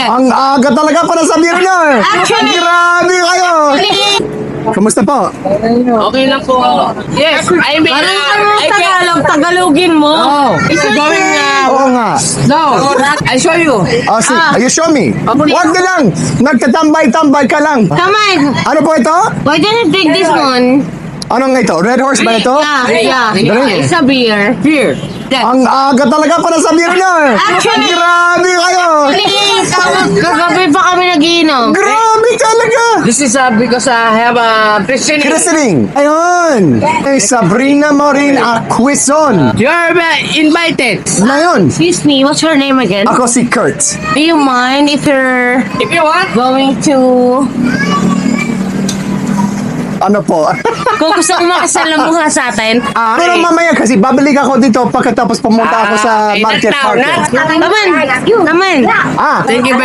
Ang aga talaga para sa beer niya. Grabe kayo. Kamusta po? Okay lang po ako. Yes, I mean, Tagalogin mo. Oh. it's going, Oo nga. no, I show you. Oh, you show me. Huwag na lang. Nagtatambay-tambay ka lang. Come on. Ano po ito? Why don't you drink this one? Anong ito? Red Horse ba ito? Yeah. Drink. It's a beer. Here. Ang aga talaga para sa beer niya. Grabe kayo. Kagabi pa kami nagiinom. Grabe talaga. This is because I have a christening. Christening. Ayun. Kay Sabrina Maureen Aquison. You're invited. Na yun. Excuse me, what's your name again? Ako si Kurt. Do you mind if you're If you want, going to... Ano po? Kung gusto kong makasalamuha sa atin? Pero mamaya kasi babalik ako dito pagkatapos pumunta ako sa market. not now, not. Come on. Ah, Thank you very